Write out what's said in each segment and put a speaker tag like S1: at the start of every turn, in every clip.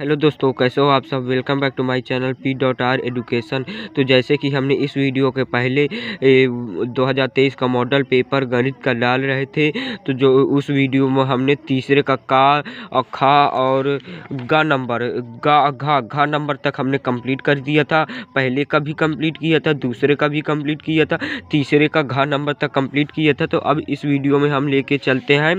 S1: Hello दोस्तों, कैसे हो आप सब। Welcome back to my channel P.R education. तो जैसे कि हमने इस वीडियो के पहले 2023 का मॉडल पेपर गणित का डाल रहे थे, तो जो उस वीडियो में हमने तीसरे का और खा और गा नंबर घा नंबर तक हमने कंप्लीट कर दिया था। पहले का भी कंप्लीट किया था, दूसरे का भी कंप्लीट किया था, तीसरे का घा नंबर तक कंप्लीट किया था। तो अब इस वीडियो में हम लेके चलते हैं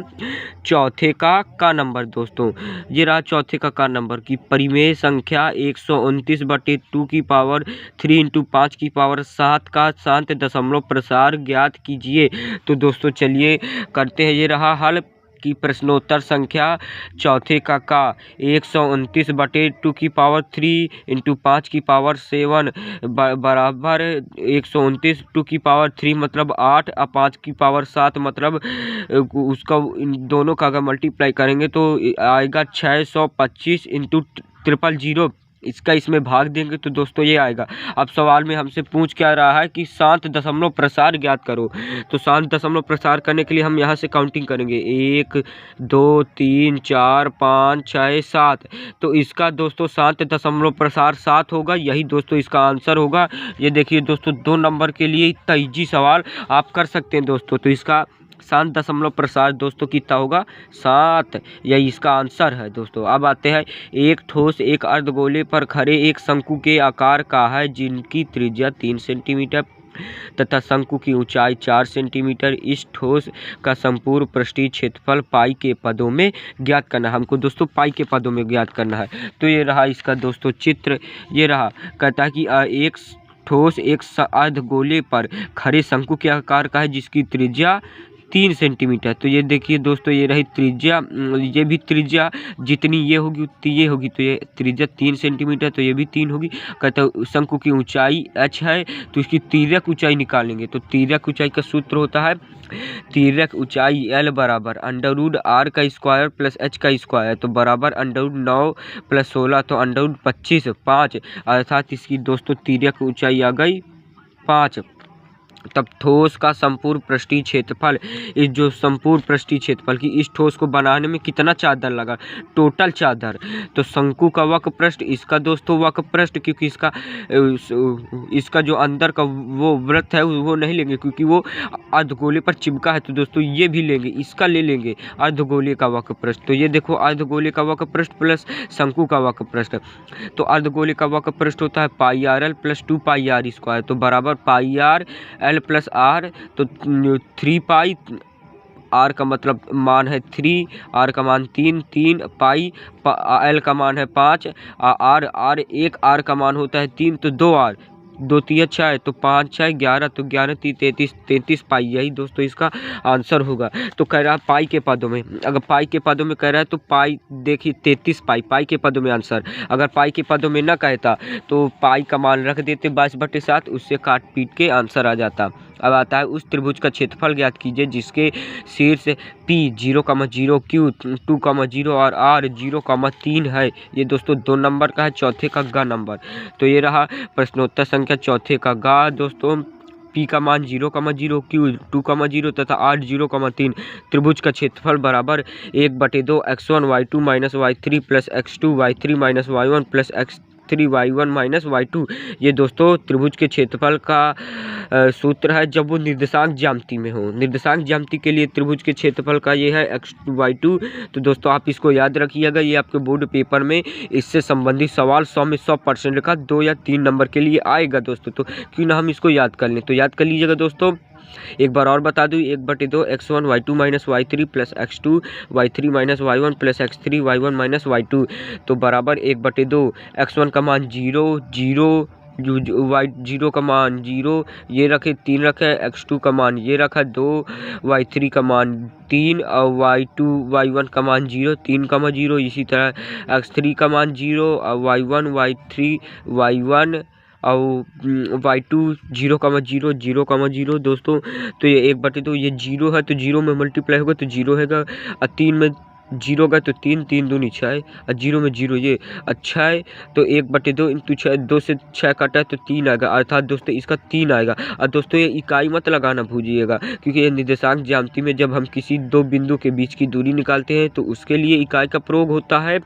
S1: चौथे का नंबर। दोस्तों ये रहा चौथे का नंबर की परिमेय संख्या 129/2 की पावर 3 इंटू 5 की पावर 7 का शांत दशमलव प्रसार ज्ञात कीजिए। तो दोस्तों चलिए करते हैं। ये रहा हल की प्रश्नोत्तर संख्या चौथे का 129/2 की पावर 3 इंटू 5 की पावर 7 बराबर 129 2 की पावर 3 मतलब 8 और 5 की पावर 7 मतलब उसका इन दोनों का अगर मल्टीप्लाई करेंगे तो आएगा 625 इंटू 000। इसका इसमें भाग देंगे तो दोस्तों ये आएगा। अब सवाल में हमसे पूछ क्या रहा है कि शांत दशमलव प्रसार ज्ञात करो। तो शांत दशमलव प्रसार करने के लिए हम यहाँ से काउंटिंग करेंगे 1 2 3 4 5 6 7। तो इसका दोस्तों शांत दशमलव प्रसार 7 होगा। यही दोस्तों इसका आंसर होगा। ये देखिए दोस्तों 2 नंबर के लिए इतना ईजी सवाल आप कर सकते हैं दोस्तों। तो इसका शांत दशमलव प्रसार दोस्तों कितना होगा 7। यही इसका आंसर है दोस्तों। अब आते हैं एक ठोस एक अर्धगोले पर खड़े एक शंकु के आकार का है जिनकी त्रिज्या 3 सेंटीमीटर तथा शंकु की ऊंचाई 4 सेंटीमीटर। इस ठोस का संपूर्ण पृष्ठीय क्षेत्रफल पाई के पदों में ज्ञात करना है। हमको दोस्तों पाई के पदों में ज्ञात करना है। तो ये रहा इसका दोस्तों चित्र। ये रहा कहता है कि एक ठोस एक अर्धगोले पर खड़े शंकु के आकार का है जिसकी त्रिज्या 3 सेंटीमीटर। तो ये देखिए दोस्तों ये रही त्रिज्या। ये भी त्रिज्या जितनी ये होगी उतनी ये होगी। तो ये त्रिज्या 3 सेंटीमीटर तो ये भी 3 होगी। कहते हैं शंकु की ऊंचाई h है तो इसकी तिर्यक ऊंचाई निकालेंगे। तो तिर्यक ऊंचाई का सूत्र होता है तिर्यक ऊंचाई L बराबर √r का स्क्वायर प्लस h का स्क्वायर। तो बराबर √9 + 16 तो √25 5 अर्थात इसकी दोस्तों तिर्यक ऊंचाई आ गई 5। तब ठोस का संपूर्ण पृष्ठीय क्षेत्रफल, इस जो संपूर्ण पृष्ठीय क्षेत्रफल की इस ठोस को बनाने में कितना चादर लगा, टोटल चादर। तो शंकु का वक्र पृष्ठ, इसका दोस्तों वक्र पृष्ठ क्योंकि इसका जो अंदर का वो वृत्त है वो नहीं लेंगे क्योंकि वो अर्धगोले पर चिपका है। तो दोस्तों ये भी लेंगे, इसका ले लेंगे अर्धगोले का वक्र पृष्ठ। तो ये देखो अर्धगोले का वक्र पृष्ठ प्लस शंकु का वक्र पृष्ठ। तो अर्धगोले का वक्र पृष्ठ होता है πrl + 2πr²। तो बराबर πr L + r। तो 3 पाई, r का मतलब मान है 3, r का मान 3 पाई, L का मान है 5, r एक r का मान होता है 3 तो 2r 2 3 6 तो 5 6 11 तो 11 3 33 पाई। यही दोस्तों इसका आंसर होगा। तो कह रहा है पाई के पदों में, अगर पाई के पदों में कह रहा है तो पाई देखिए 33 पाई के पदों में आंसर। अगर पाई के पदों में ना कहता तो पाई का मान रख देते 22/7, उससे काट पीट के आंसर आ जाता। अब आता है उस त्रिभुज का क्षेत्रफल ज्ञात कीजिए जिसके शीर्ष P 0,0 Q 2,0 और R 0,3 है। ये दोस्तों 2 नंबर का है, चौथे का ग नंबर। तो ये रहा प्रश्नोत्तर संख्या चौथे का ग दोस्तों। P का मान 0,0 Q 2,0 तथा R 0,3। त्रिभुज का क्षेत्रफल बराबर 1/2 x1 y2 - y3 + x2 y3 - y1 + x3 y1 - y2। ये दोस्तों त्रिभुज के क्षेत्रफल का सूत्र है जब वो निर्देशांक ज्यामिति में हो। निर्देशांक ज्यामिति के लिए त्रिभुज के क्षेत्रफल का ये है x2 y2। तो दोस्तों आप इसको याद रखिएगा, ये आपके बोर्ड पेपर में इससे संबंधित सवाल 100 में 100% का 2 या 3 नंबर के लिए आएगा दोस्तों। तो क्यों ना हम इसको याद कर लें। तो याद कर लीजिएगा दोस्तों। एक बार और बता दूं 1/2 x1 y2 - y3 + x2 y3 - y1 + x3 y1 - y2। तो बराबर 1/2 x1 का मान 0 0 y0 का मान 0 ये रखे 3 रखे, x2 का मान ये रखा 2, y3 का मान 3 और y2 y1 का मान 0 3,0। इसी तरह x3 का मान 0 और y1 y3 y1 और y2 0,0 0,0 दोस्तों। तो ये 1/2 ये 0 है तो 0 में मल्टीप्लाई होगा तो 0 होगा और 3 में जीरो गए तो 3, 3 दूनी 6 और जीरो में जीरो ये अच्छा है। तो 1/2 इंटू 6, 2 से 6 कटा है तो 3 आएगा, अर्थात दोस्तों इसका 3 आएगा। और दोस्तों ये इकाई मत लगाना भूलिएगा, क्योंकि ये निर्देशांक ज्यामिति में जब हम किसी दो बिंदु के बीच की दूरी निकालते हैं तो उसके लिए इकाई का प्रयोग होता है।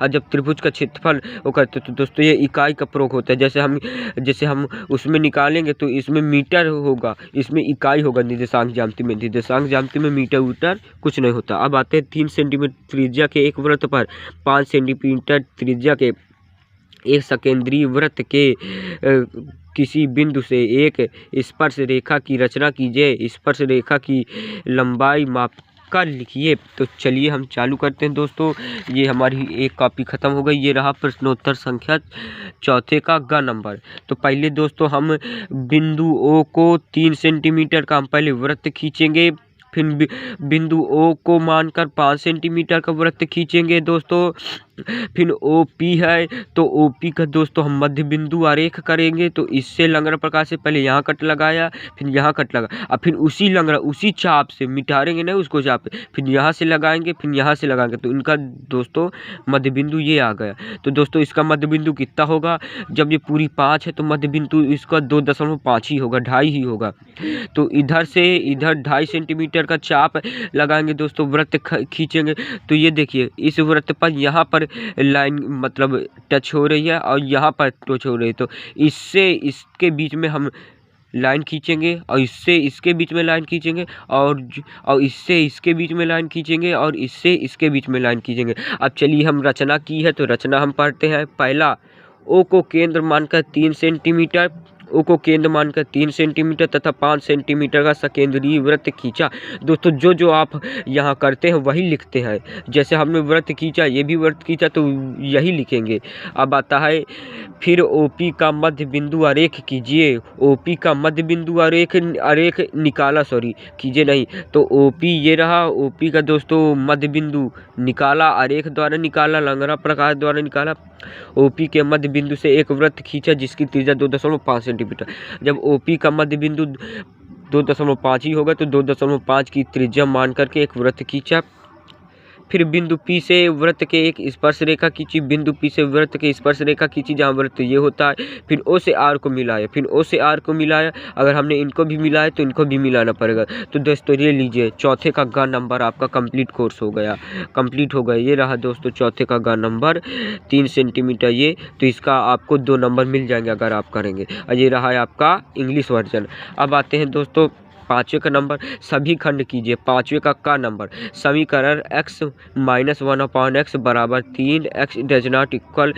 S1: और जब त्रिभुज का क्षेत्रफल वो करते तो दोस्तों ये इकाई का प्रयोग होता है। जैसे हम उसमें निकालेंगे तो इसमें मीटर होगा, इसमें इकाई होगा निर्देशांक ज्यामिति में। निर्देशांक ज्यामिति में मीटर वीटर कुछ नहीं होता। अब आते हैं 3 सेंटीमीटर त्रिज्या के एक वृत्त पर 5 सेंटीमीटर त्रिज्या के एक सकेंद्रीय वृत्त के किसी बिंदु से एक स्पर्श रेखा की रचना कीजिए। स्पर्श रेखा की लंबाई माप कर लिखिए। तो चलिए हम चालू करते हैं दोस्तों। ये हमारी एक कॉपी ख़त्म हो गई। ये रहा प्रश्नोत्तर संख्या चौथे का ग नंबर। तो पहले दोस्तों हम बिंदु ओ को 3 सेंटीमीटर का हम पहले वृत्त खींचेंगे, फिर बिंदु ओ को मानकर 5 सेंटीमीटर का वृत्त खींचेंगे दोस्तों। फिर ओ पी है तो ओ पी का दोस्तों हम मध्य बिंदु आरेख करेंगे। तो इससे लंगड़ा प्रकार से पहले यहाँ कट लगाया, फिर यहाँ कट लगा, और फिर उसी लंगड़ा उसी चाप से मिटारेंगे नहीं उसको चाप, फिर यहाँ से लगाएंगे, फिर यहाँ से लगाएंगे। तो इनका दोस्तों मध्य बिंदु ये आ गया। तो दोस्तों इसका मध्य बिंदु कितना होगा, जब ये पूरी 5 है तो मध्य बिंदु इसका 2.5 ही होगा, 2.5 ही होगा। तो इधर से इधर 2.5 सेंटीमीटर का चाप लगाएंगे दोस्तों, वृत्त खींचेंगे। तो ये देखिए इस वृत्त पर यहाँ पर लाइन मतलब टच हो रही है और यहाँ पर टच हो रही है। तो इससे इसके बीच में हम लाइन खींचेंगे और इससे इसके बीच में लाइन खींचेंगे और इससे इसके बीच में लाइन खींचेंगे और इससे इसके बीच में लाइन खींचेंगे। अब चलिए हम रचना की है तो रचना हम पढ़ते हैं। पहला, ओ को केंद्र मानकर 3 सेंटीमीटर, ओ को केंद्र मानकर 3 सेंटीमीटर तथा 5 सेंटीमीटर का सकेंद्रीय वृत्त खींचा। दोस्तों जो आप यहाँ करते हैं वही लिखते हैं। जैसे हमने वृत्त खींचा, ये भी वृत्त खींचा तो यही लिखेंगे। अब आता है फिर ओपी का मध्य बिंदु आरेख कीजिए। ओपी का मध्य बिंदु आरेख निकाला, सॉरी कीजिए नहीं, तो ओपी ये रहा। ओपी का दोस्तों मध्य बिंदु निकाला, आरेख द्वारा निकाला, लंगड़ा प्रकार द्वारा निकाला। ओपी के मध्य बिंदु से एक वृत्त खींचा जिसकी त्रिज्या 2.5 सेंटीमीटर। जब ओपी का मध्य बिंदु 2.5 ही होगा तो 2.5 की त्रिज्या मान करके एक वृत्त खींचा। फिर बिंदु पी से वृत्त के एक स्पर्श रेखा खींची, बिंदु पी से वृत्त के स्पर्श रेखा खींची जहाँ वृत्त ये होता है। फिर ओ से आर को मिलाया, फिर ओ से आर को मिलाया। अगर हमने इनको भी मिलाया तो इनको भी मिलाना पड़ेगा। तो दोस्तों ये लीजिए, चौथे का ग नंबर आपका कंप्लीट कोर्स हो गया, कंप्लीट हो गया। ये रहा दोस्तों चौथे का ग नंबर 3 सेंटीमीटर ये। तो इसका आपको 2 नंबर मिल जाएंगे अगर आप करेंगे। और ये रहा है आपका इंग्लिश वर्जन। अब आते हैं दोस्तों पाँचवें का नंबर, सभी खंड कीजिए। पाँचवें का नंबर, समीकरण x - 1/x बराबर 3, x डज नॉट इक्वल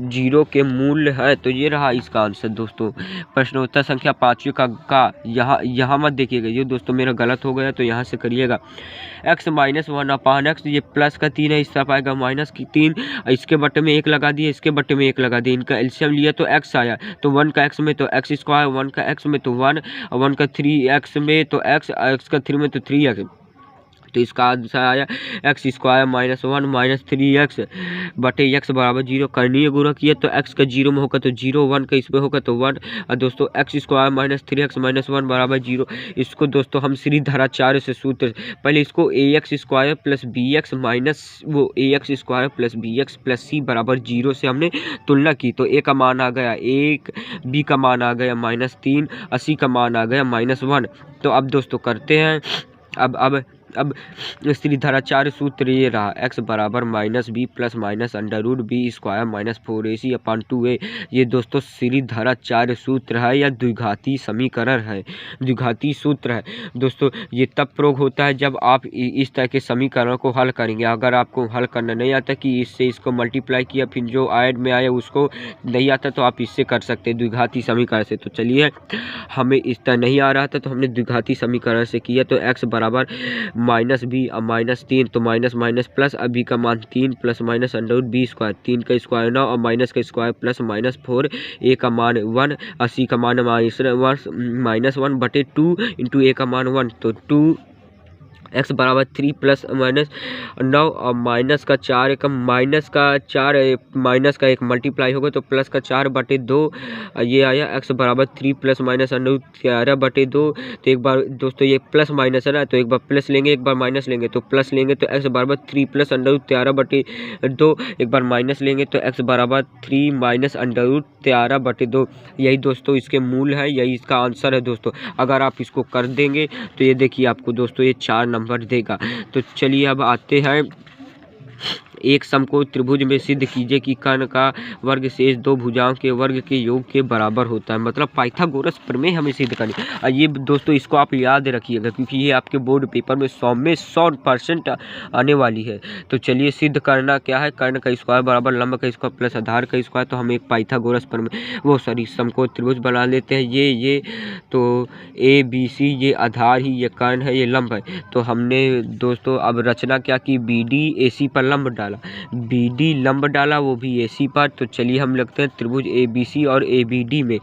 S1: 0 के मूल है। तो ये रहा इसका आंसर दोस्तों। प्रश्नोत्तर संख्या 5वें का यहाँ मत देखिएगा, ये दोस्तों मेरा गलत हो गया तो यहाँ से करिएगा। x - 1/x, ये प्लस का 3 है, इस तरफ आएगा माइनस की 3, इसके बट्टे में 1 लगा दिए, इसके बट्टे में 1 लगा दिए। इनका एलसीएम लिया तो x आया, तो 1 का x में तो x स्क्वायर, 1 का x में तो 1, 1 का 3x में तो x, x का 3 में तो 3x। तो इसका आंसर आया एक्स स्क्वायर -1 माइनस 3x बटे x बराबर 0। करणीय गुणा किया तो x का 0 में होगा तो 0, 1 का इसमें होगा तो 1। और दोस्तों एक्स स्क्वायर -3x - 1 बराबर 0। इसको दोस्तों हम श्रीधराचार्य से सूत्र, पहले इसको ax square plus bx minus वो ax square plus bx plus c बराबर 0 से हमने तुलना की। तो a का मान आ गया 1, b का मान आ गया -3 और c का मान आ गया -1। तो अब दोस्तों करते हैं, अब श्रीधराचार्य सूत्र ये रहा, x बराबर -b plus minus √b square -4ac/2a। ये दोस्तों श्रीधराचार्य सूत्र है या द्विघाती समीकरण है, द्विघाती सूत्र है दोस्तों। ये तब प्रयोग होता है जब आप इस तरह के समीकरण को हल करेंगे। अगर आपको हल करना नहीं आता कि इससे इसको मल्टीप्लाई किया फिर जो ऐड में आया उसको नहीं आता तो आप इससे कर सकते हैं द्विघाती समीकरण से। तो चलिए हमें इस तरह नहीं आ रहा था तो हमने द्विघाती समीकरण से किया। तो x बराबर -b और -3, तो माइनस माइनस प्लस, अभी का मान 3 प्लस माइनस √b स्क्वायर, 3 का स्क्वायर 9 और माइनस का स्क्वायर प्लस -4, a का मान 1 और c का मान -1 बटे 2 इंटू a का मान 1। तो 2 x बराबर 3 प्लस माइनस 9 और माइनस का 4 एकम माइनस का 4 माइनस का 1 मल्टीप्लाई होगा तो प्लस का 4/2 ये आया। x बराबर 3 प्लस माइनस 13/2। तो एक बार दोस्तों ये प्लस माइनस है ना, तो एक बार प्लस लेंगे एक बार माइनस लेंगे, तो प्लस लेंगे तो x बराबर 3 प्लस 13/2, एक बार माइनस लेंगे तो x बराबर 3 माइनस 13/2। यही दोस्तों इसके मूल है, यही इसका आंसर है दोस्तों। अगर आप इसको कर देंगे तो ये देखिए आपको दोस्तों ये 4 नंबर देगा। तो चलिए अब आते हैं, एक समकोण त्रिभुज में सिद्ध कीजिए कि कर्ण का वर्ग शेष दो भुजाओं के वर्ग के योग के बराबर होता है। मतलब पाइथागोरस प्रमेय हमें सिद्ध करनी है। ये दोस्तों इसको आप याद रखिएगा क्योंकि ये आपके बोर्ड पेपर में 100% आने वाली है। तो चलिए सिद्ध करना क्या है, कर्ण का स्क्वायर बराबर लंब का स्क्वायर प्लस आधार का स्क्वायर। तो हम एक पाइथागोरस प्रमेय समकोण त्रिभुज बना लेते हैं। ये तो ABC ये आधार ही, ये कर्ण है, ये लंब है। तो हमने दोस्तों अब रचना क्या की, BD AC पर लंब डाला, BD लंब डाला वो भी AC पर। तो चलिए हम लगते हैं त्रिभुज ABC और ABD में।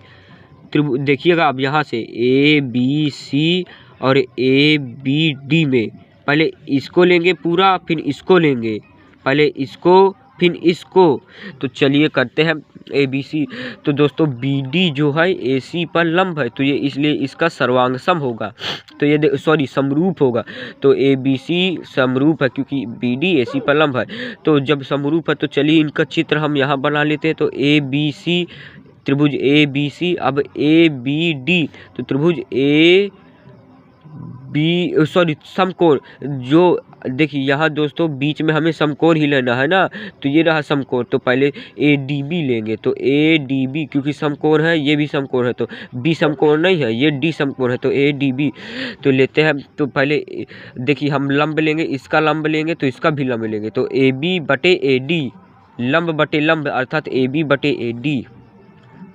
S1: त्रिभुज देखिएगा अब यहाँ से ABC और ABD में पहले इसको लेंगे पूरा, फिर इसको लेंगे, पहले इसको फिर इसको। तो चलिए करते हैं ABC। तो दोस्तों BD जो है AC पर लंब है, तो ये इसलिए इसका सर्वांग होगा। तो ये समरूप होगा। तो ABC समरूप है क्योंकि BD AC पर लंब है। तो जब समरूप है तो चलिए इनका चित्र हम यहाँ बना लेते हैं। तो ABC त्रिभुज ABC, अब ABD तो त्रिभुज समकोण, जो देखिए यहाँ दोस्तों बीच में हमें समकोण ही लेना है ना, तो ये रहा समकोण। तो पहले ADB लेंगे, तो ADB क्योंकि समकोण है, ये भी समकोण है, तो B समकोण नहीं है, ये D समकोण है, तो ADB तो लेते हैं। तो पहले देखिए हम लंब लेंगे, इसका लंब लेंगे तो इसका भी लंब लेंगे। तो AB/AD लंब बटे लंब अर्थात AB/AD,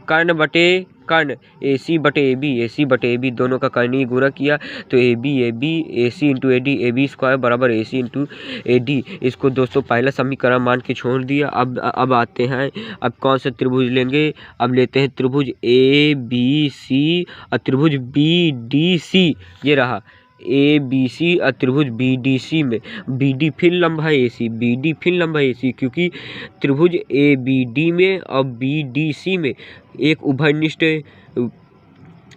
S1: कर्ण बटे कर्ण AC/AB दोनों का कर्णीय गुणा किया। तो AB AC into AD, AB square बराबर AC इंटू AD। इसको दोस्तों पहला समीकरण मान के छोड़ दिया। अब आते हैं, अब कौन सा त्रिभुज लेंगे, अब लेते हैं त्रिभुज ABC और त्रिभुज BDC। ये रहा ABC और त्रिभुज BDC में BD फिर लंब है AC, BD फिर लंब है AC, क्योंकि त्रिभुज ABD में और BDC में एक उभयनिष्ठ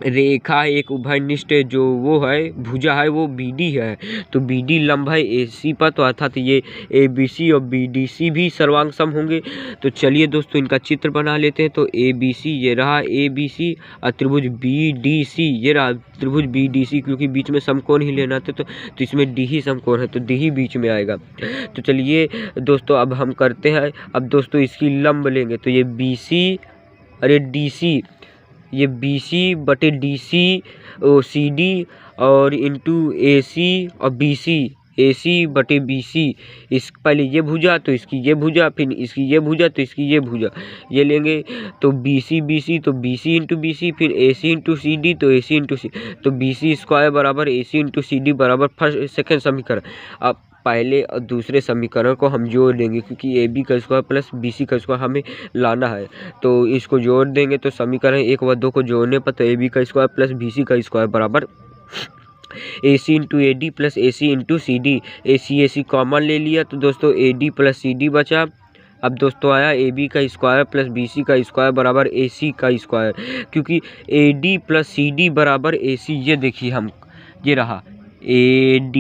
S1: रेखा, एक उभयनिष्ठ जो वो है भुजा है वो BD है। तो BD लंब है AC पर, तो अर्थात ये ABC और BDC भी सर्वांग सम होंगे। तो चलिए दोस्तों इनका चित्र बना लेते हैं। तो ABC ये रहा ABC और त्रिभुज BDC ये रहा त्रिभुज BDC, क्योंकि बीच में समकोण ही लेना था तो इसमें D ही समकोण है, तो D ही बीच में आएगा। तो चलिए दोस्तों अब हम करते हैं, अब दोस्तों इसकी लंब लेंगे। तो ये BC अरे DC, ये BC/DC CD और इंटू AC और BC AC/BC। इस पहले ये भुजा तो इसकी ये भुजा, फिर इसकी ये भुजा तो इसकी ये भुजा, ये लेंगे। तो BC तो BC इंटू BC, फिर AC इंटू CD तो AC इंटू C। तो BC स्क्वायर बराबर AC इंटू CD बराबर सेकेंड समीकरण। अब पहले और दूसरे समीकरण को हम जोड़ देंगे क्योंकि AB का स्क्वायर प्लस BC का स्क्वायर हमें लाना है। तो इसको जोड़ देंगे तो समीकरण 1 व 2 को जोड़ने पर तो AB का स्क्वायर प्लस BC का स्क्वायर बराबर AC into AD plus AC into CD। AC common ले लिया तो दोस्तों AD प्लस CD बचा। अब दोस्तों आया AB का स्क्वायर प्लस BC का स्क्वायर बराबर AC का स्क्वायर, क्योंकि AD प्लस CD बराबर AC। ये देखिए हम, ये रहा AD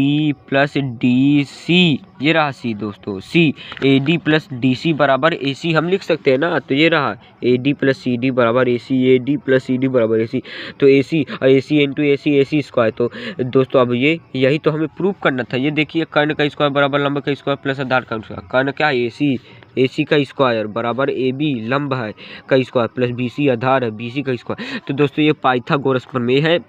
S1: प्लस DC, ये रहा C दोस्तों C। AD प्लस DC बराबर AC हम लिख सकते हैं ना, तो ये रहा AD प्लस CD बराबर AC, AD प्लस CD बराबर AC। तो AC और AC इंटू AC स्क्वायर। तो दोस्तों अब यही तो हमें प्रूव करना था। ये देखिए कर्ण का स्क्वायर बराबर लंब का स्क्वायर प्लस आधार का स्क्वायर। कर्ण क्या AC का स्क्वायर बराबर AB लंब है का स्क्वायर प्लस BC आधार है BC का स्क्वायर। तो दोस्तों ये पाइथागोरस प्रमेय है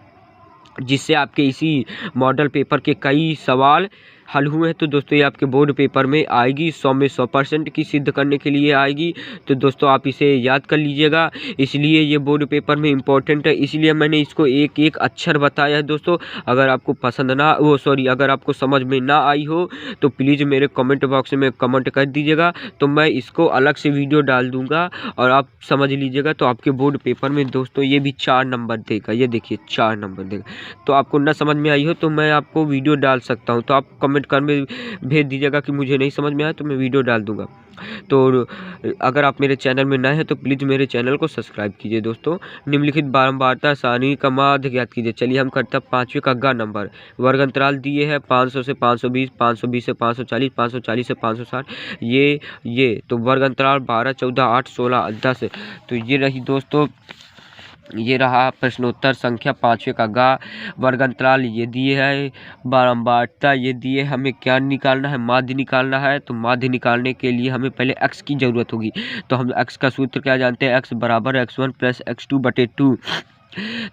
S1: जिससे आपके इसी मॉडल पेपर के कई सवाल हल हुए हैं तो दोस्तों ये आपके बोर्ड पेपर में आएगी, 100 में 100% की सिद्ध करने के लिए आएगी। तो दोस्तों आप इसे याद कर लीजिएगा, इसलिए ये बोर्ड पेपर में इम्पोर्टेंट है, इसलिए मैंने इसको एक एक अक्षर बताया है दोस्तों। अगर आपको पसंद ना अगर आपको समझ में ना आई हो तो प्लीज़ मेरे कमेंट बॉक्स में कमेंट कर दीजिएगा, तो मैं इसको अलग से वीडियो डाल दूँगा और आप समझ लीजिएगा। तो आपके बोर्ड पेपर में दोस्तों ये भी 4 नंबर देगा, ये देखिए 4 नंबर देगा। तो आपको ना समझ में आई हो तो मैं आपको वीडियो डाल सकता हूँ, तो आप कमेंट कर में भेज दीजिएगा कि मुझे नहीं समझ में आया, तो मैं वीडियो डाल दूँगा। तो अगर आप मेरे चैनल में नए हैं तो प्लीज़ मेरे चैनल को सब्सक्राइब कीजिए दोस्तों। निम्नलिखित बारंबारता सारणी का माध्य ज्ञात कीजिए। चलिए हम करते हैं 5वें का ग नंबर। वर्ग अंतराल दिए हैं 500 से 520, 520 से 540, 540 से 560। ये तो वर्ग अंतराल 12, 14, 8, 16, 10। तो ये रही दोस्तों, ये रहा प्रश्नोत्तर संख्या 5वें का गा। वर्ग अंतराल ये दिए है, बारंबारता ये दिए, हमें क्या निकालना है, माध्य निकालना है। तो माध्य निकालने के लिए हमें पहले x की ज़रूरत होगी। तो हम x का सूत्र क्या जानते हैं, x बराबर x1 प्लस x2 बटे 2।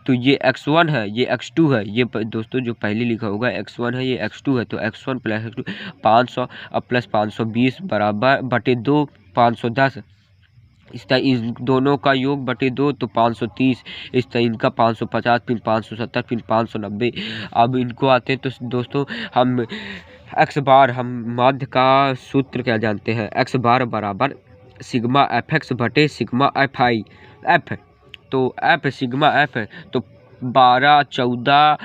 S1: तो ये x1 है, ये x2 है, ये दोस्तों जो पहले लिखा होगा x1 है, ये x2 है। तो x1 प्लस x2 500 अब प्लस 520 बराबर बटे 2 510। इस तरह इन दोनों का योग बटे 2 तो 530। इस तरह इनका 550, फिर 570, फिर 590। अब इनको आते हैं तो दोस्तों हम x बार, हम माध्य का सूत्र क्या जानते हैं, x बार बराबर सिग्मा एफ एक्स बटे सिग्मा एफ आई एफ। तो एफ सिग्मा एफ है तो 12 14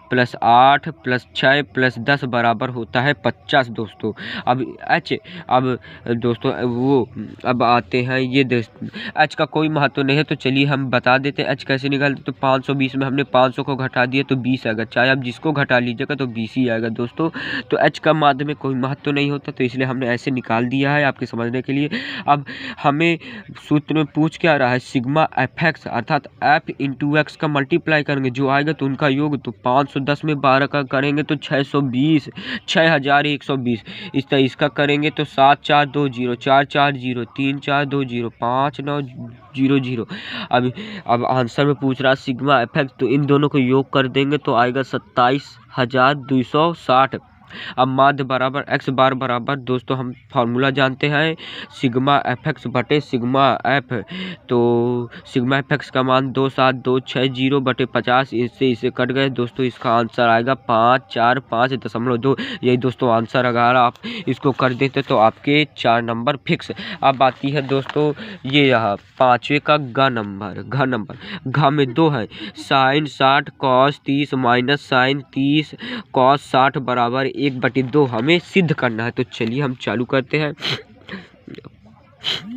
S1: प्लस 8 प्लस 6 प्लस 10 बराबर होता है 50 दोस्तों। अब दोस्तों अब आते हैं ये एच का कोई महत्व नहीं है, तो चलिए हम बता देते हैं एच कैसे निकालते। तो 520 में हमने 500 को घटा दिया तो 20 आएगा, चाहे आप जिसको घटा लीजिएगा तो 20 ही आएगा दोस्तों। तो एच का माध्य में कोई महत्व नहीं होता, तो इसलिए हमने ऐसे निकाल दिया है आपके समझने के लिए। अब हमें सूत्र में पूछ क्या रहा है, सिग्मा एफ एक्स अर्थात एफ इंटू एक्स का मल्टीप्लाई करेंगे, जो आएगा तो उनका योग। तो 510 में 12 का करेंगे तो 620, 6120। इस तरह इसका करेंगे तो 7420, 44 3420, 5900। अब आंसर में पूछ रहा है सिग्मा एफ एक्स, तो इन दोनों को योग कर देंगे तो आएगा 27260। अब माध्य बराबर x बार बराबर दोस्तों हम फार्मूला जानते हैं, सिग्मा एफ एक्स बटे सिग्मा एफ। तो सिग्मा एफ एक्स का मान 27260 बटे 50, इससे इसे कट गए दोस्तों। इसका आंसर आएगा 545.2। यही दोस्तों आंसर। अगर आप इसको कर देते तो आपके 4 नंबर फिक्स। अब आती है दोस्तों ये यहाँ 5वें का घ नंबर। घ में 2 है, sine 60 cos 30 minus sine 30 cos 60 बराबर 1/2 हमें सिद्ध करना है। तो चलिए हम चालू करते हैं।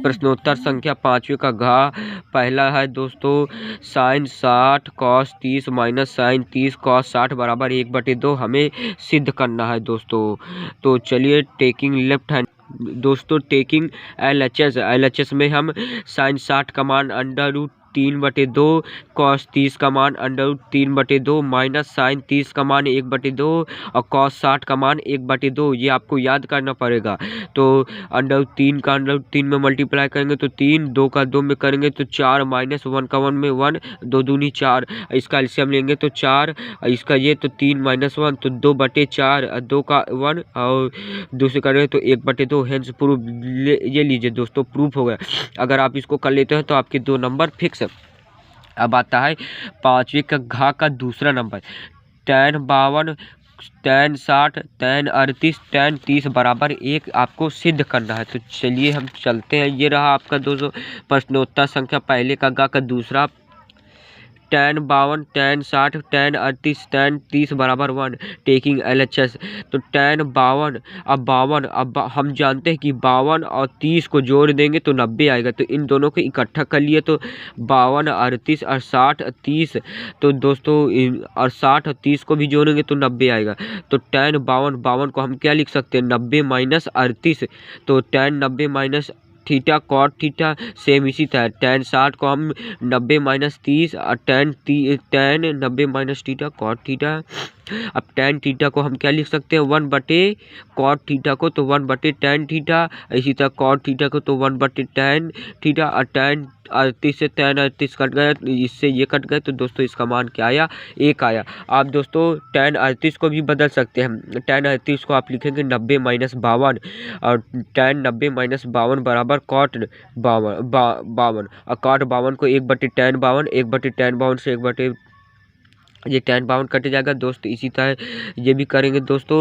S1: प्रश्नोत्तर संख्या 5वें का घ पहला है दोस्तों, sine 60 cos 30 minus sine 30 cos 60 बराबर 1/2 हमें सिद्ध करना है दोस्तों। तो चलिए टेकिंग लेफ्ट हैंड दोस्तों, टेकिंग LHS में हम साइन 60 का मान √3/2, कॉस 30 का मान √3/2 माइनस साइन 30 का मान 1/2 और कॉस 60 का मान 1/2। ये आपको याद करना पड़ेगा। तो √3 का √3 में मल्टीप्लाई करेंगे तो 3, 2 का 2 में करेंगे तो 4 माइनस 1 का 1 में 1, 2 दूनी 4। इसका एलसीएम लेंगे तो 4, इसका ये तो 3 माइनस 1 तो 2/4, 2 का 1 और 2 से करेंगे तो 1/2। हेंस प्रूफ ये लीजिए दोस्तों, प्रूफ हो गया। अगर आप इसको कर लेते हैं तो आपके 2 नंबर फिक्स है। अब आता है 5वें का घ का दूसरा number, tan 52 tan 60 tan 38 tan 30 बराबर 1 आपको सिद्ध करना है। तो चलिए हम चलते हैं। ये रहा आपका दोस्तों प्रश्नोत्तर संख्या पहले का ग का दूसरा, tan 52 tan 60 tan 38 tan 30 बराबर 1 टेकिंग LHS। तो tan 52 अब हम जानते हैं कि 52 और 30 को जोड़ देंगे तो 90 आएगा। तो इन दोनों को इकट्ठा कर लिए तो 52 38 और 60 30। तो दोस्तों और 60 और 30 को भी जोड़ेंगे तो 90 आएगा। तो tan 52 को हम क्या लिख सकते हैं, 90 माइनस 38। तो tan 90 minus theta cot theta same इसी तरह। tan 60 को हम 90 माइनस 30 और tan 90 minus theta cot theta अब tan थीटा को हम क्या लिख सकते हैं 1/cot थीटा को तो 1/tan थीटा, इसी तरह cot थीटा को तो 1/tan थीटा और tan 38 से tan 38 कट गया, इससे ये कट गए तो दोस्तों इसका मान क्या आया 1 आया। आप दोस्तों tan 38 को भी बदल सकते हैं। tan 38 को आप लिखेंगे 90 - 52 और tan 90 - 52 बराबर cot 52 और cot 52 को 1/tan 52, 1/tan 52 से 1 ये tan 52 कट जाएगा दोस्त। इसी तरह ये भी करेंगे दोस्तों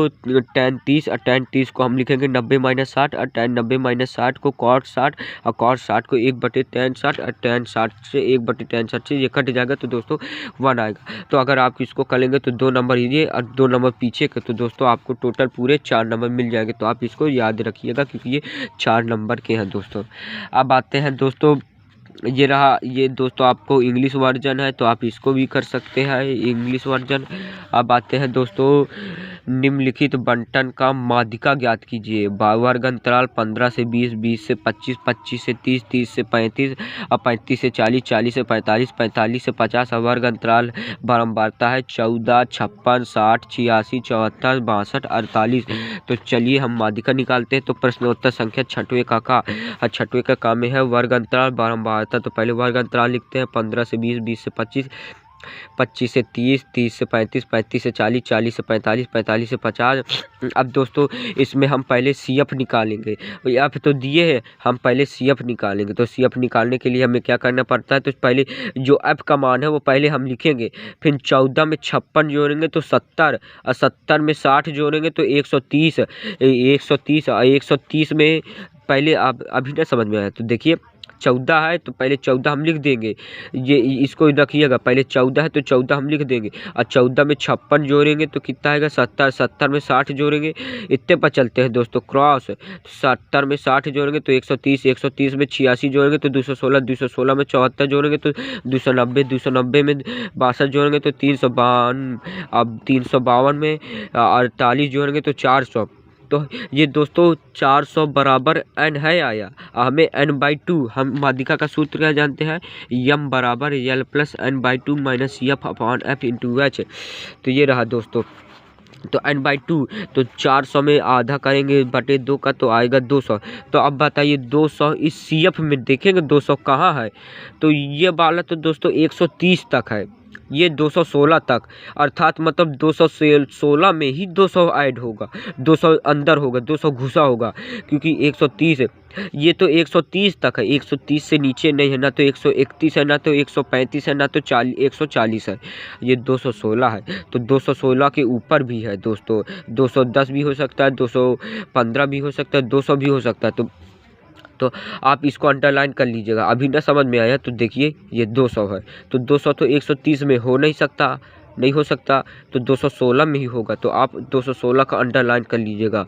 S1: tan 30 और tan 30 को हम लिखेंगे 90 - 60 और tan 90 - 60 को cot 60 और cot 60 को 1/tan 60 और tan 60 से 1/tan 60 से ये कट जाएगा तो दोस्तों 1 आएगा। तो अगर आप इसको करेंगे तो 2 नंबर ये और 2 नंबर पीछे के तो दोस्तों आपको टोटल पूरे 4 नंबर मिल जाएंगे। तो आप इसको याद रखिएगा क्योंकि ये 4 नंबर के हैं दोस्तों। अब आते हैं दोस्तों, ये रहा ये दोस्तों आपको इंग्लिश वर्जन है तो आप इसको भी कर सकते हैं इंग्लिश वर्जन। अब आते हैं दोस्तों निम्नलिखित बंटन का माध्यिका ज्ञात कीजिए। वर्ग अंतराल 15 से 20, 20 से 25, 25 से 30, 30 से 35 और 35 से 40, 40 से 45, 45 से 50 और वर्ग अंतराल बारंबारता है 14, 56, 60, 86, 74, 62, 48। तो चलिए हम माध्यिका निकालते हैं। तो प्रश्नोत्तर संख्या छठवें का में है वर्ग अंतराल बारंबारता। तो पहले वर्ग अंतराल लिखते हैं 15 से 20, 20 से 25, 25 से 30, 30 से 35, 35 से 40, 40 से 45, 45 से 50। अब दोस्तों इसमें हम पहले CF निकालेंगे। F तो दिए हैं, हम पहले CF निकालेंगे। तो CF निकालने के लिए हमें क्या करना पड़ता है, तो पहले जो F का मान है वो पहले हम लिखेंगे, फिर 14 में 56 जोड़ेंगे तो 70 और 70 में 60 जोड़ेंगे तो 130, 130 और 130 में पहले आप अभी ना समझ में आया तो देखिए 14 है तो पहले 14 हम लिख देंगे, ये इसको रखिएगा। पहले 14 है तो 14 हम लिख देंगे और 14 में 56 जोड़ेंगे तो कितना आएगा 70, 70 में 60 जोड़ेंगे, इतने पर चलते हैं दोस्तों क्रॉस। 70 में 60 जोड़ेंगे तो 130, 130 में 86 जोड़ेंगे तो 216, 216 में 74 जोड़ेंगे तो 290, 290 में 62 जोड़ेंगे तो 352, अब 352 में 48 जोड़ेंगे तो 400। तो ये दोस्तों 400 बराबर n है आया। हमें n/2 हम माध्यिका का सूत्र क्या जानते हैं, m बराबर l plus n/2 minus f upon f into h। तो ये रहा दोस्तों, तो n/2 तो 400 में आधा करेंगे बटे 2 का तो आएगा 200। तो अब बताइए 200 इस CF में देखेंगे 200 कहाँ है, तो ये वाला तो दोस्तों 130 तक है, ये 216 तक, अर्थात मतलब 216 में ही 200 ऐड होगा, 200 अंदर होगा, 200 घुसा होगा क्योंकि 130 ये तो 130 तक है, 130 से नीचे नहीं है, ना तो 131 है, ना तो 135 है, ना तो 140 है, ये 216 है। तो 216 के ऊपर भी है दोस्तों, 210 भी हो सकता है, 215 भी हो सकता है, 200 भी हो सकता है। तो आप इसको अंडरलाइन कर लीजिएगा। अभी ना समझ में आया तो देखिए ये 200 है, तो 200 तो 130 में हो नहीं सकता, नहीं हो सकता, तो 216 में ही होगा। तो आप 216 का अंडरलाइन कर लीजिएगा।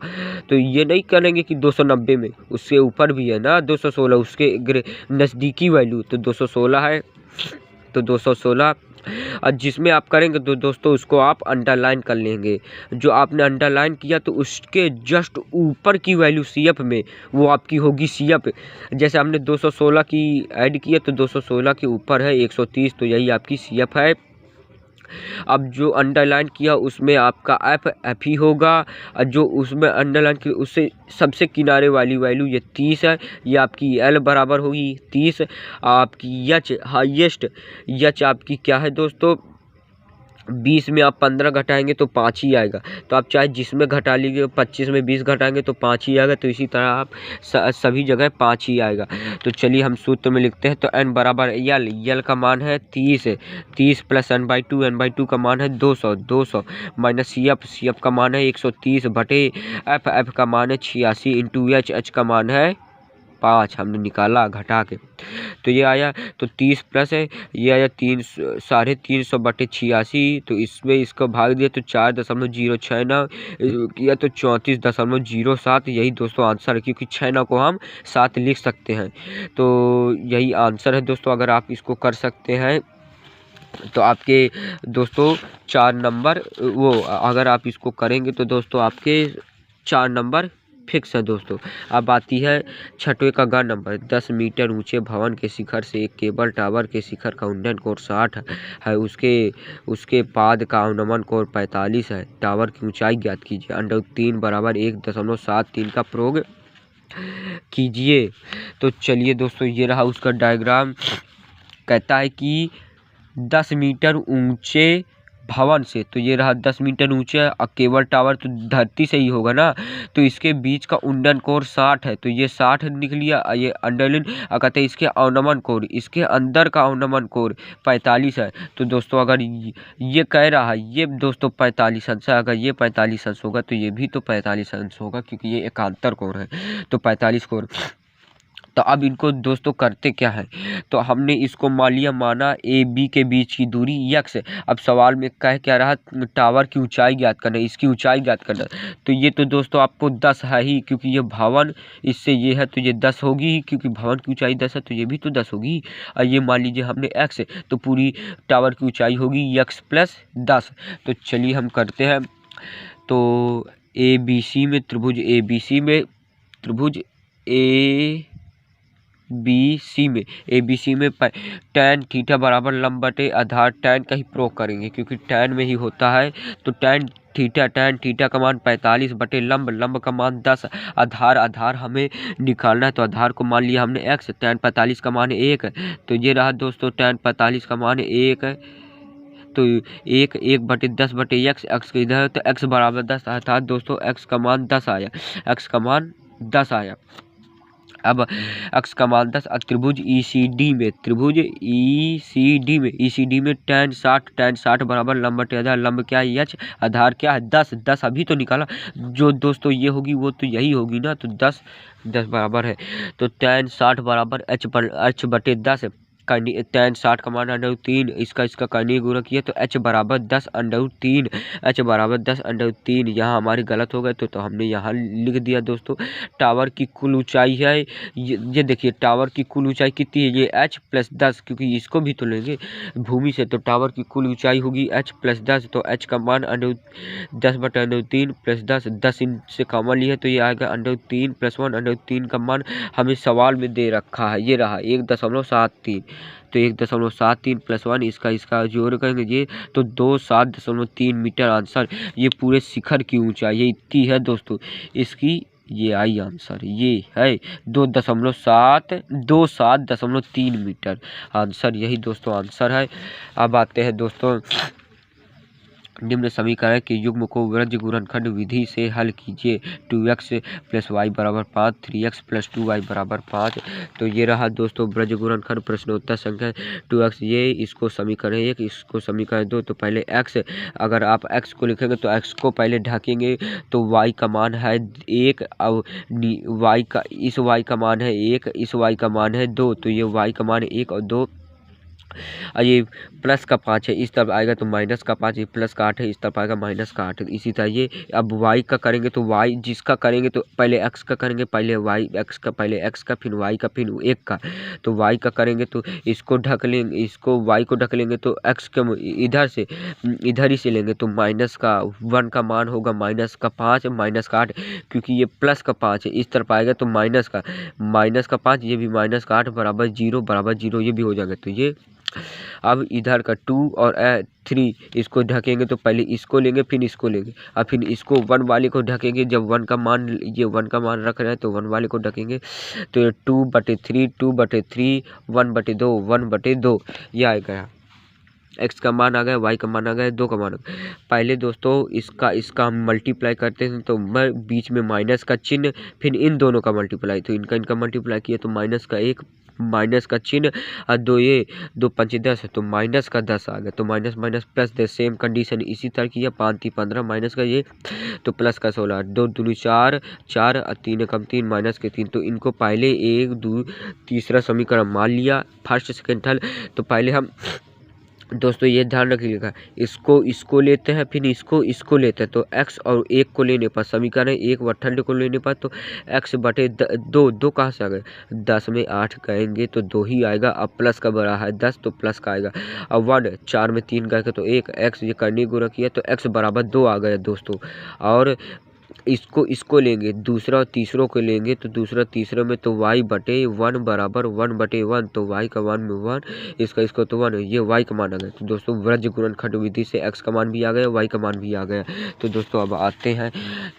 S1: तो ये नहीं करेंगे कि 290 में, उससे ऊपर भी है ना 216, उसके नज़दीकी वैल्यू तो 216 है, तो 216 और जिसमें आप करेंगे तो दोस्तों उसको आप अंडरलाइन कर लेंगे। जो आपने अंडरलाइन किया तो उसके जस्ट ऊपर की वैल्यू CF में वो आपकी होगी CF। जैसे हमने 216 की ऐड किया तो 216 के ऊपर है 130, तो यही आपकी CF है। अब जो अंडरलाइन किया उसमें आपका F ही होगा, और जो उसमें अंडरलाइन किया उससे सबसे किनारे वाली वैल्यू ये 30 है, ये आपकी L बराबर होगी 30। आपकी H हाईएस्ट, H आपकी क्या है दोस्तों 20 में आप 15 घटाएंगे तो 5 ही आएगा। तो आप चाहे जिसमें घटा लीजिए, 25 में 20 घटाएंगे तो 5 ही आएगा। तो इसी तरह आप सभी जगह 5 ही आएगा। तो चलिए हम सूत्र में लिखते हैं। तो n बराबर l का मान है 30, 30 प्लस n/2 का मान है 200, 200 माइनस CF का मान है 130 बटे f का मान है 86 इंटू h का मान है 5 हमने निकाला घटा के। तो ये आया, तो 30 प्लस है ये आया 350 बटे 86। तो इसमें इसको भाग दिया तो 4.069 किया तो 34.07। यही दोस्तों आंसर है, क्योंकि 6 को हम 7 लिख सकते हैं। तो यही आंसर है दोस्तों। अगर आप इसको कर सकते हैं तो आपके दोस्तों 4 नंबर वो, अगर आप इसको करेंगे तो दोस्तों आपके 4 नंबर फिक्स है दोस्तों। अब आती है छठवें का ग नंबर। 10 मीटर ऊंचे भवन के शिखर से एक केबल टावर के शिखर का उन्नयन कोण 60 है। उसके पाद का अनुमान कोण 45 है। टावर की ऊंचाई ज्ञात कीजिए। √3 बराबर 1.73 का प्रयोग कीजिए। तो चलिए दोस्तों, ये रहा उसका डायग्राम। कहता है कि 10 मीटर ऊंचे भवन से, तो ये रहा 10 मीटर ऊंचे केबल टावर, तो धरती से ही होगा ना, तो इसके बीच का उन्नयन कोण 60 है, तो ये 60 निकल लिया। ये अंडरलाइन कहते हैं इसके अवनमन कोण, इसके अंदर का अवनमन कोण 45 है। तो दोस्तों अगर ये कह रहा है ये दोस्तों 45 अंश है, अगर ये 45 अंश होगा तो ये भी तो 45 अंश होगा, क्योंकि ये एकांतर कोण है, तो 45 कोण। तो अब इनको दोस्तों करते क्या है, तो हमने इसको मान लिया, माना ए बी के बीच की दूरी x है। अब सवाल में कह क्या रहा, टावर की ऊंचाई ज्ञात करना, इसकी ऊंचाई ज्ञात करना। तो ये तो दोस्तों आपको 10 है ही, क्योंकि ये भवन इससे ये है तो ये 10 होगी ही, क्योंकि भवन की ऊंचाई 10 है तो ये भी तो 10 होगी। और ये मान लीजिए हमने x है, तो पूरी टावर की ऊंचाई होगी x + 10। तो चलिए हम करते हैं। तो ए बी सी में त्रिभुज ए बी सी में tan थीटा बराबर लंब बटे आधार, tan का ही प्रयोग करेंगे क्योंकि tan में ही होता है। तो tan थीटा का मान 45 बटे लंब का मान 10, आधार हमें निकालना है, तो आधार को मान लिया हमने x। tan 45 का मान 1 है, तो ये रहा दोस्तों tan 45 का मान 1 है। तो 1 बटे 10 बटे x के इधर, तो x बराबर 10, अर्थात दोस्तों x का मान 10 आया। अब x का मान 10। त्रिभुज ECD में tan 60 बराबर लंब बटे आधार, लंब क्या है h, आधार क्या है 10 अभी तो निकाला। जो दोस्तों ये होगी वो तो यही होगी ना, तो 10 बराबर है। तो tan 60 बराबर h बटे 10, tan 60 का मान √3, इसका करणीय गुणा किया तो h बराबर 10 √3। यहाँ हमारी गलत हो गए, तो हमने यहाँ लिख दिया दोस्तों। टावर की कुल ऊंचाई है, ये देखिए टावर की कुल ऊंचाई कितनी है, ये h + 10, क्योंकि इसको भी तो लेंगे भूमि से, तो टावर की कुल ऊंचाई होगी h + 10। तो h का मान 10 बटा √3 + 10 इनसे कॉमन लिया तो ये आएगा √3 + 1। √3 का मान हमें सवाल में दे रखा है, ये रहा 1.73। तो 1.73 + 1, इसका जोड़ करेंगे ये तो 207.3 मीटर आंसर। ये पूरे शिखर की ऊंचाई ये इतनी है दोस्तों, इसकी ये आई आंसर, ये है 2.3 मीटर आंसर, यही दोस्तों आंसर है। अब आते हैं दोस्तों, निम्न समीकरण के युग्म को वज्र गुणनखंड विधि से हल कीजिए। 2x + y = 5, 3x + 2y = 5। तो ये रहा दोस्तों वज्र गुणनखंड प्रश्नोत्तर संख्या 2x, ये इसको समीकरण 1, इसको समीकरण 2। तो पहले x, अगर आप x को लिखेंगे तो x को पहले ढकेंगे, तो y का मान है 1, अब इस y का मान है 1, इस y का मान है 2, तो ये y का मान 1 और 2, और ये प्लस का 5 है, इस तरफ आएगा तो माइनस का 5, ये प्लस का 8 है, इस तरफ आएगा माइनस का 8। इसी तरह ये अब y का करेंगे तो y जिसका करेंगे तो पहले x का करेंगे, पहले x का फिर y का फिर 1 का। तो y का करेंगे तो इसको ढक लेंगे, इसको y को ढक लेंगे तो x के इधर ही से लेंगे, तो -1 का मान होगा -5 -8, क्योंकि ये प्लस का 5 है, इस तरफ आएगा तो माइनस का 5, ये भी -8 बराबर 0 ये भी हो जाएगा। तो ये अब इधर का 2 और 3 इसको ढकेंगे, तो पहले इसको लेंगे फिर इसको लेंगे, और फिर इसको 1 वाले को ढकेंगे। जब 1 का मान रख रहे हैं तो 1 वाले को ढकेंगे, तो ये 2/3 1/2 ये आएगा। x का मान आ गया, y का मान आ गया, 2 का मान आ गया। पहले दोस्तों इसका हम मल्टीप्लाई करते हैं, तो बीच में माइनस का चिन्ह, फिर इन दोनों का मल्टीप्लाई, तो इनका मल्टीप्लाई किया तो -1 माइनस का चिन्ह, और 2 5 10 है, तो -10 आ गया। तो minus plus the same condition इसी तरह किया, 5 3 15 माइनस का ये, तो प्लस का 16, 2 दूनी 4 और 3 कम 3 माइनस के 3। तो इनको पहले 1 2 तीसरा समीकरण मान लिया, फर्स्ट सेकेंड थर्ड। तो पहले हम दोस्तों ये ध्यान रखिएगा, इसको लेते हैं फिर इसको लेते हैं, तो x और 1 को लेने पर समीकरण 1 व थर्ड को लेने पर तो x बटे 2 कहाँ से आ गए, 10 में 8 कहेंगे तो 2 ही आएगा। अब प्लस का बड़ा है 10 तो प्लस का आएगा। अब 1 4 में 3 कहेंगे तो 1, x ये करने गुणा किया तो x बराबर 2 आ गया दोस्तों। और इसको लेंगे, दूसरा और तीसरों को लेंगे तो दूसरा तीसरे में तो y बटे 1 बराबर 1 बटे 1, तो y का मान में 1, इसका तो 1, ये y का मान आ गया। तो दोस्तों वज्र गुणनखंड विधि से x का मान भी आ गया, y का मान भी आ गया। तो दोस्तों अब आते हैं,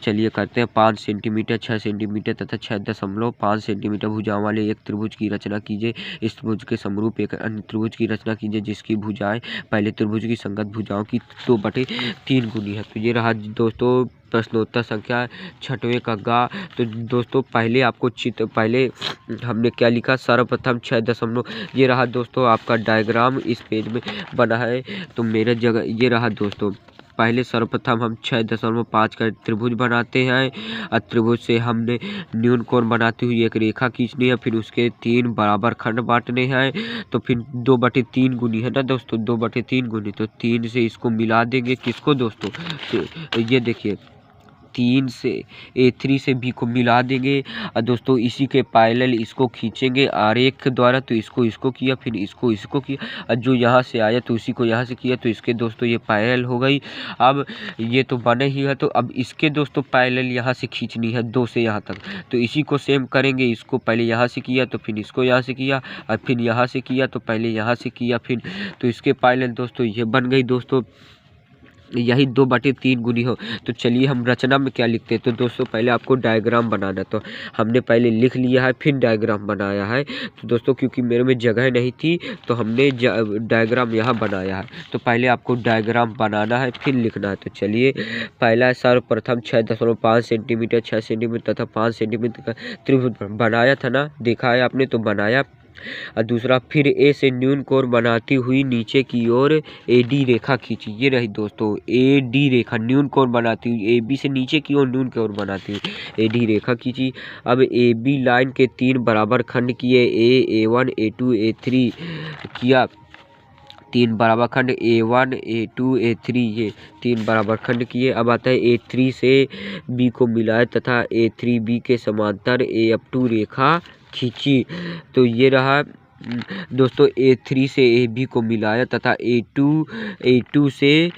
S1: चलिए करते हैं 5 सेंटीमीटर, 6 सेंटीमीटर तथा 6.5 सेंटीमीटर भुजाओं वाले एक त्रिभुज की रचना कीजिए। इस त्रिभुज के समरूप एक अन्य त्रिभुज की रचना कीजिए जिसकी भुजाएं पहले त्रिभुज की संगत भुजाओं की 2/3 गुनी है। तो ये रहा दोस्तों प्रश्नोत्तर संख्या 6वें का गा। तो दोस्तों पहले आपको पहले हमने क्या लिखा, सर्वप्रथम 6 ये रहा दोस्तों आपका डायग्राम इस पेज में बना है। तो मेरे जगह ये रहा दोस्तों, पहले सर्वप्रथम हम 6.5 का त्रिभुज बनाते हैं और त्रिभुज से हमने न्यून कोण बनाती हुई एक रेखा खींचनी है, फिर उसके 3 बराबर खंड बांटने हैं। तो फिर 2/3 गुनी है ना दोस्तों, 2/3 गुनी, तो 3 से इसको मिला देंगे, किसको दोस्तों, तो ये देखिए 3 से A3 से B को मिला देंगे और दोस्तों इसी के पैरेलल इसको खींचेंगे आरेख द्वारा। तो इसको किया, फिर इसको किया और जो यहाँ से आया तो उसी को यहाँ से किया, तो इसके दोस्तों ये पैरेलल हो गई। अब ये तो बने ही है, तो अब इसके दोस्तों पैरेलल यहाँ से खींचनी है 2 से यहाँ तक। तो इसी को सेम करेंगे, इसको पहले यहाँ से किया तो फिर इसको यहाँ से किया और फिर यहाँ से किया तो पहले यहाँ से किया, फिर तो इसके पैरेलल दोस्तों ये बन गई दोस्तों, यही 2/3 गुनी हो। तो चलिए हम रचना में क्या लिखते हैं। तो दोस्तों पहले आपको डायग्राम बनाना, तो हमने पहले लिख लिया है फिर डायग्राम बनाया है। तो दोस्तों क्योंकि मेरे में जगह नहीं थी तो हमने डायग्राम यहाँ बनाया है। तो पहले आपको डायग्राम बनाना है फिर लिखना है। तो चलिए पहला सर्वप्रथम 6.5 सेंटीमीटर, 6 सेंटीमीटर तथा 5 सेंटीमीटर का त्रिभुज बनाया था ना, देखा है आपने, तो बनाया। और दूसरा फिर ए से न्यून कोण बनाती हुई नीचे की ओर AD रेखा खींची। ये रही दोस्तों AD रेखा, न्यून कोण बनाती हुई AB से नीचे की ओर न्यून की ओर बनाती हुई AD रेखा खींची। अब AB लाइन के 3 बराबर खंड किए, A1 A2 A3 किया, 3 बराबर खंड A1 A2 A3, ये 3 बराबर खंड किए। अब आता है A3 से B को मिलाए तथा A3B के समांतर AF2 रेखा खींची। तो ये रहा दोस्तों A3 से AB को मिलाया तथा A2 से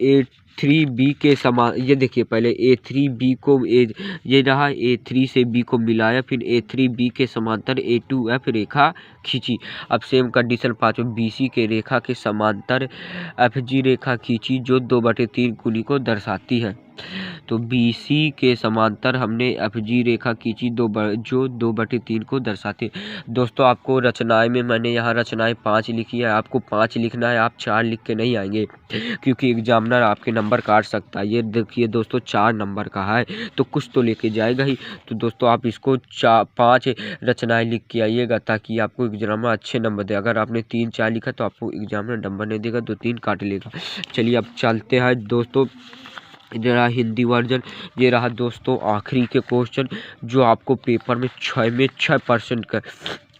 S1: A3B के समान, ये देखिए पहले A3B को ये रहा A3 से B को मिलाया, फिर A3B के समांतर A2F रेखा खींची। अब सेम कंडीशन 5 BC के रेखा के समांतर FG रेखा खींची जो 2/3 गुनी को दर्शाती है। तो BC के समांतर हमने FG रेखा खींची जो 2/3 को दर्शाते। दोस्तों आपको रचनाएं में मैंने यहाँ रचनाएं 5 लिखी है, आपको 5 लिखना है, आप 4 लिख के नहीं आएंगे क्योंकि एग्जामिनर आपके नंबर काट सकता है। ये देखिए दोस्तों 4 नंबर का है तो कुछ तो लेके जाएगा ही। तो दोस्तों आप इसको 5 रचनाएं लिख के आइएगा ताकि आपको एग्जामिनर अच्छे नंबर दे। अगर आपने 3-4 लिखा तो आपको एग्जामिनर नंबर नहीं देगा, 2-3 काट लेगा। चलिए अब चलते हैं दोस्तों, ये रहा हिंदी वर्जन। ये रहा दोस्तों आखिरी के क्वेश्चन जो आपको पेपर में 6% का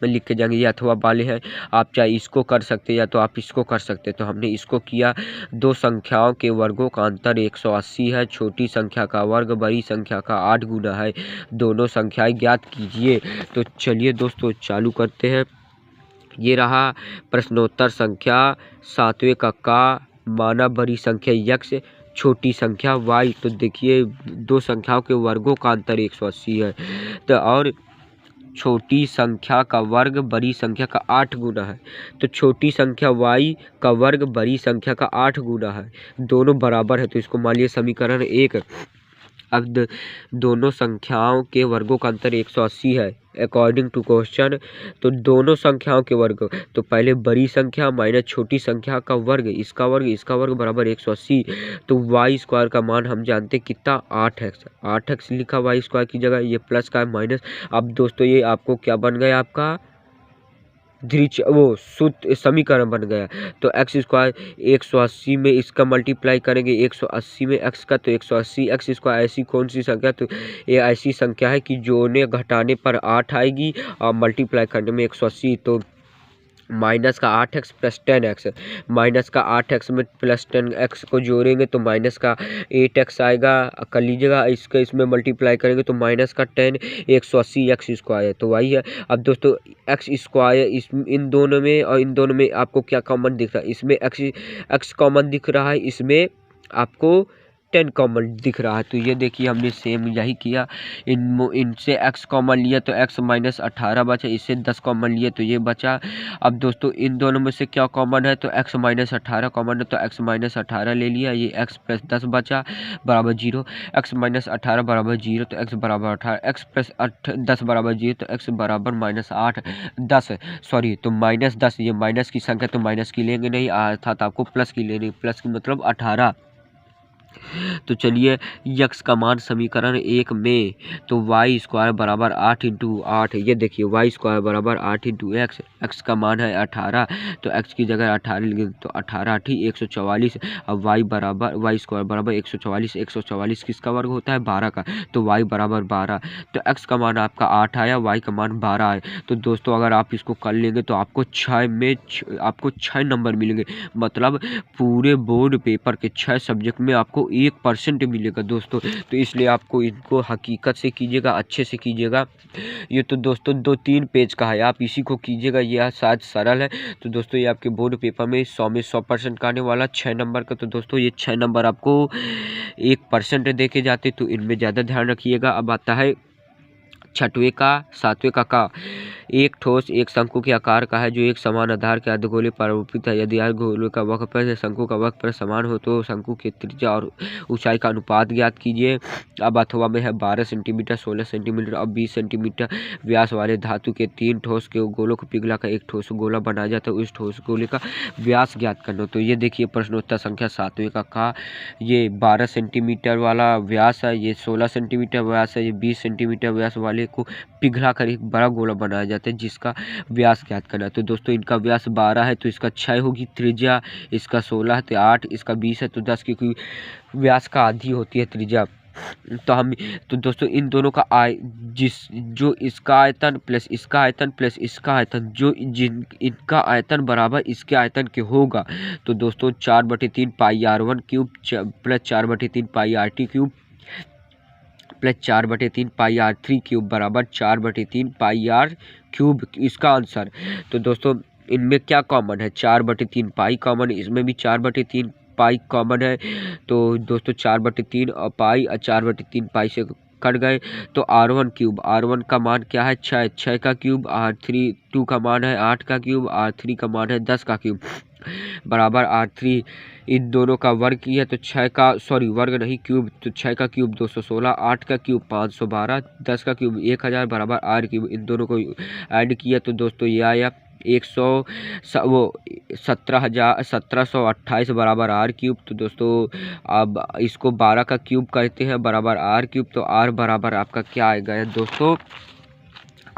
S1: लिख के जाएंगे, ये अथवा वाले हैं, आप चाहे इसको कर सकते हैं या तो आप इसको कर सकते हैं। तो हमने इसको किया, 2 संख्याओं के वर्गों का अंतर 180 है, छोटी संख्या का वर्ग बड़ी संख्या का 8 गुना है, दोनों संख्याएं ज्ञात कीजिए। तो चलिए दोस्तों चालू करते हैं। ये रहा प्रश्नोत्तर संख्या 7वें का माना बड़ी संख्या x छोटी संख्या y। तो देखिए 2 संख्याओं के वर्गों का अंतर 180 है, तो और छोटी संख्या का वर्ग बड़ी संख्या का 8 गुना है। तो छोटी संख्या y का वर्ग बड़ी संख्या का 8 गुना है, दोनों बराबर है, तो इसको मान लिया समीकरण 1। अब दोनों संख्याओं के वर्गों का अंतर 180 है अकॉर्डिंग टू क्वेश्चन। तो दोनों संख्याओं के वर्ग, तो पहले बड़ी संख्या माइनस छोटी संख्या का वर्ग, इसका वर्ग बराबर 180। तो वाई स्क्वायर का मान हम जानते कितना 8x लिखा वाई स्क्वायर की जगह, ये प्लस का है माइनस। अब दोस्तों ये आपको क्या बन गया, आपका शुद्ध समीकरण बन गया। तो x स्क्वायर 180 में इसका मल्टीप्लाई करेंगे 180 में x का, तो 180 x स्क्वायर ऐसी कौन सी संख्या, तो ये ऐसी संख्या है कि जोड़ने घटाने पर 8 आएगी और मल्टीप्लाई करने में 180। तो माइनस का 8x प्लस 10x, माइनस का 8x में प्लस 10x को जोड़ेंगे तो माइनस का 8x आएगा, कर लीजिएगा। इसका इसमें मल्टीप्लाई करेंगे तो माइनस का 10 180 x स्क्वायर, तो वही है। अब दोस्तों x स्क्वायर इन दोनों में और इन दोनों में आपको क्या कॉमन दिख रहा है, इसमें x कॉमन दिख रहा है, इसमें आपको 10 कॉमन दिख रहा है। तो ये देखिए हमने सेम यही किया, इनसे x कॉमन लिया तो x माइनस 18 बचा, इससे 10 कॉमन लिए तो ये बचा। अब दोस्तों इन दोनों में से क्या कॉमन है, तो x माइनस 18 कॉमन है, तो x माइनस 18 ले लिया, ये x प्लस 10 बचा बराबर 0, x माइनस 18 बराबर 0 तो x बराबर 18, x प्लस 10 बराबर 0 तो x बराबर माइनस 8 10 सॉरी तो माइनस 10, ये माइनस की संख्या तो माइनस की लेंगे नहीं, अर्थात आपको प्लस की लेनी, प्लस की मतलब 18। तो चलिए यक्स का मान समीकरण 1 में, तो वाई स्क्वायर बराबर 8 इंटू 8, ये देखिए वाई स्क्वायर बराबर 8 इंटू एक्स, एक्स का मान है 18 तो एक्स की जगह 18 लिखेंगे तो 18 8 144। अब वाई बराबर वाई स्क्वायर बराबर 144, 144 किसका वर्ग होता है 12 का, तो वाई बराबर 12, तो एक्स का मान आपका 8 आया, वाई का मान 12 आया। तो दोस्तों अगर आप इसको कर लेंगे तो आपको 6 नंबर मिलेंगे, मतलब पूरे बोर्ड पेपर के 6 सब्जेक्ट में आपको 1% मिलेगा दोस्तों। तो इसलिए आपको इनको हकीकत से कीजिएगा, अच्छे से कीजिएगा। ये तो दोस्तों 2-3 पेज का है, आप इसी को कीजिएगा, यह शायद सरल है। तो दोस्तों ये आपके बोर्ड पेपर में 100 में 100% का आने वाला 6 नंबर का। तो दोस्तों ये 6 नंबर आपको 1% देके जाते, तो इनमें ज़्यादा ध्यान रखिएगा। अब आता है छठवें का 7वें का एक ठोस एक शंकु के आकार का है जो एक समान आधार के अर्धगोले पर आरोपित है। यदि अर्धगोले का वक्रफल शंकु का वक्रफल समान हो तो शंकु की त्रिज्या और ऊंचाई का अनुपात ज्ञात कीजिए। अब अथवा में है 12 सेंटीमीटर, 16 सेंटीमीटर और 20 सेंटीमीटर व्यास वाले धातु के 3 ठोस के गोलों को पिघला कर एक ठोस गोला बनाया जाता है, उस ठोस गोले का व्यास ज्ञात करना। तो ये देखिए प्रश्नोत्तर संख्या 7वें का ये 12 सेंटीमीटर वाला व्यास है, ये 16 सेंटीमीटर व्यास है, ये 20 सेंटीमीटर व्यास वाले को पिघला कर एक बड़ा गोला बनाया जाता है जिसका व्यास ज्ञात करना है। तो दोस्तों इनका व्यास 12 है तो इसका 6 होगी त्रिज्या, इसका 16 है तो 8, इसका 20 है तो 10, क्योंकि व्यास का आधी होती है त्रिज्या। तो दोस्तों इन दोनों का जो इसका आयतन प्लस इसका आयतन प्लस इसका आयतन इनका आयतन बराबर इसके आयतन के होगा। तो दोस्तों 4/3 पाई r1 क्यूब प्लस 4/3 पाई r2 क्यूब प्लस 4/3 पाई r3 क्यूब बराबर 4/3 पाई r क्यूब, इसका आंसर। तो दोस्तों इनमें क्या कॉमन है, 4/3 पाई कॉमन, इसमें भी 4/3 पाई कॉमन है। तो दोस्तों 4/3 और पाई और 4/3 पाई से कट गए तो r1 क्यूब, r1 का मान क्या है 6 का क्यूब, r2 का मान है 8 का क्यूब, r3 का मान है 10 का क्यूब बराबर r3 इन दोनों का वर्ग किया तो 6 का वर्ग नहीं क्यूब, तो 6 का क्यूब 216, 8 का क्यूब 512, 10 का क्यूब 1000 बराबर r क्यूब। इन दोनों को ऐड किया तो दोस्तों ये आया 1728 बराबर r क्यूब। तो दोस्तों अब इसको 12 का क्यूब करते हैं बराबर r क्यूब, तो r बराबर आपका क्या आएगा दोस्तों,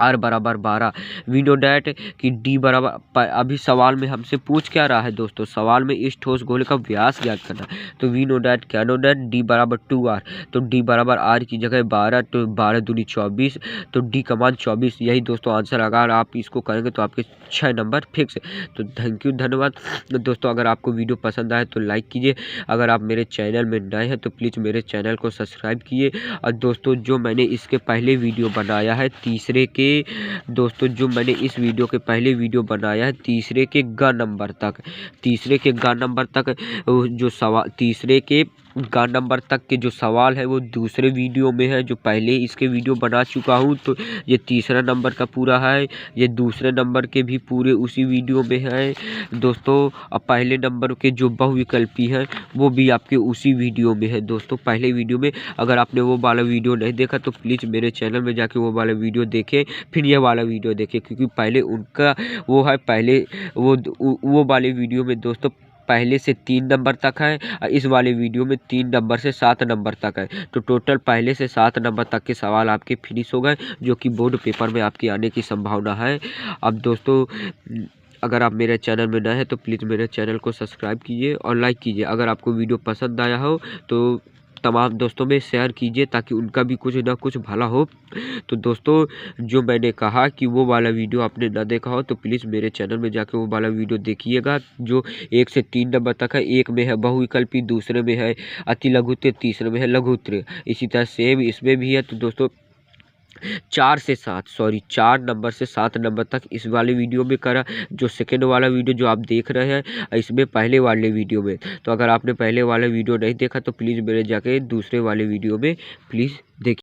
S1: r बराबर 12। वी नो डैट कि d बराबर, अभी सवाल में हमसे पूछ क्या रहा है दोस्तों, सवाल में इस ठोस गोले का व्यास ज्ञात करना। तो वी नो डैट क्या नो डैट d बराबर 2r, तो d बराबर r की जगह 12, तो 12 दूनी 24, तो d का मान 24। यही दोस्तों आंसर, अगर आप इसको करेंगे तो आपके 6 नंबर फिक्स। तो थैंक यू, धन्यवाद दोस्तों। अगर आपको वीडियो पसंद आए तो लाइक कीजिए, अगर आप मेरे चैनल में नए हैं तो प्लीज़ मेरे चैनल को सब्सक्राइब कीजिए। और दोस्तों जो मैंने इसके पहले वीडियो बनाया है तीसरे के, दोस्तों जो मैंने इस वीडियो के पहले वीडियो बनाया है तीसरे के ग नंबर तक, तीसरे के ग नंबर तक जो सवाल, तीसरे के ग नंबर तक के जो सवाल है वो दूसरे वीडियो में है, जो पहले इसके वीडियो बना चुका हूँ। तो ये तीसरा नंबर का पूरा है, ये दूसरे नंबर के भी पूरे उसी वीडियो में है दोस्तों। अब पहले नंबर के जो बहुविकल्पी हैं वो भी आपके उसी वीडियो में है दोस्तों, पहले वीडियो में। अगर आपने वो वाला वीडियो नहीं देखा तो प्लीज़ मेरे चैनल में जाके वो वाला वीडियो देखें, फिर ये वाला वीडियो देखें, क्योंकि पहले उनका वो है, पहले वो वाले वीडियो में दोस्तों पहले से 3 नंबर तक है और इस वाले वीडियो में 3 नंबर से 7 नंबर तक है। तो टोटल पहले से 7 नंबर तक के सवाल आपके फिनिश हो गए, जो कि बोर्ड पेपर में आपके आने की संभावना है। अब दोस्तों अगर आप मेरे चैनल में नए हैं तो प्लीज़ मेरे चैनल को सब्सक्राइब कीजिए और लाइक कीजिए। अगर आपको वीडियो पसंद आया हो तो तमाम दोस्तों में शेयर कीजिए ताकि उनका भी कुछ ना कुछ भला हो। तो दोस्तों जो मैंने कहा कि वो वाला वीडियो आपने ना देखा हो तो प्लीज़ मेरे चैनल में जाकर वो वाला वीडियो देखिएगा, जो 1 से 3 नंबर तक है। एक में है बहुविकल्पी, दूसरे में है अति लघुत्तरीय, तीसरे में है लघुत्तरीय, इसी तरह सेम इसमें भी है। तो दोस्तों 4 से 7 सॉरी 4 नंबर से 7 नंबर तक इस वाले वीडियो में करा। जो सेकेंड वाला वीडियो जो आप देख रहे हैं इसमें पहले वाले वीडियो में, तो अगर आपने पहले वाला वीडियो नहीं देखा तो प्लीज़ मेरे जाके दूसरे वाले वीडियो में प्लीज़ देखिए।